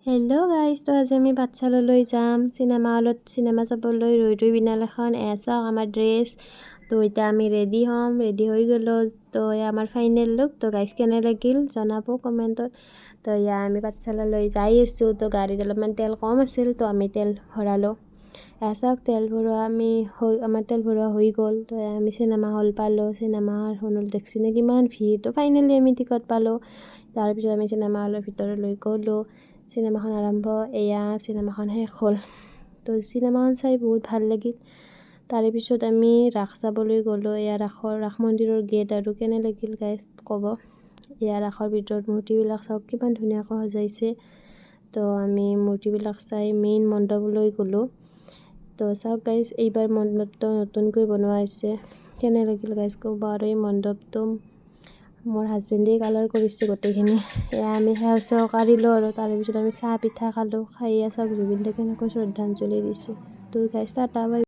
Hello' guys, তো আজি আমি পাঠশালালৈ যাম চিনেমা হলত চিনেমা চাবলৈ। ৰৈ বিনাল এখন চাওক আমাৰ ড্ৰেছ। তো এতিয়া আমি ৰেডি হ'ম, ৰেডি হৈ গ'লোঁ। তো আমাৰ ফাইনেল লুক। তো গাইজ কেনে লাগিল জনাব কমেণ্টত। তো আমি পাঠশালালৈ যাই আছোঁ। তো গাড়ীত অলপমান তেল কম আছিল, তো আমি তেল ভৰালোঁ। চাওক তেল ভৰোৱা আমাৰ তেল ভৰোৱা হৈ গ'ল। তো আমি চিনেমা হল পালোঁ। চিনেমা হলত দেখছিনে কিমান ভিৰ। তো ফাইনেলি আমি টিকট পালোঁ। তাৰপিছত আমি চিনেমা হলৰ ভিতৰলৈ গ'লোঁ। চিনেমাখন আৰম্ভ, চিনেমাখন শেষ হ'ল। তো চিনেমাখন চাই বহুত ভাল লাগিল। তাৰে পিছত আমি ৰাস চাবলৈ গ'লোঁ। ৰাস মন্দিৰৰ গেট আৰু কেনে লাগিল গাইজ ক'ব। ৰাসৰ ভিতৰত মূৰ্তিবিলাক চাওক কিমান ধুনীয়াকৈ সজাইছে। তো আমি মূৰ্তিবিলাক চাই মেইন মণ্ডপলৈ গ'লোঁ। তো চাওক গাইজ, এইবাৰ মণ্ডপটো নতুনকৈ বনোৱা হৈছে। কেনে লাগিল গাইজ ক'ব। আৰু এই মণ্ডপটো মোৰ হাজবেণ্ডেই কালাৰ কৰিছে গোটেইখিনি। আমি সেৱা কাঢ়িলোঁ আৰু তাৰপিছত আমি চাহ পিঠা খালোঁ। খাই চাওক জুবিন দাক কেনেকৈ শ্ৰদ্ধাঞ্জলি দিছে। তো গাইজ টাটা বাই।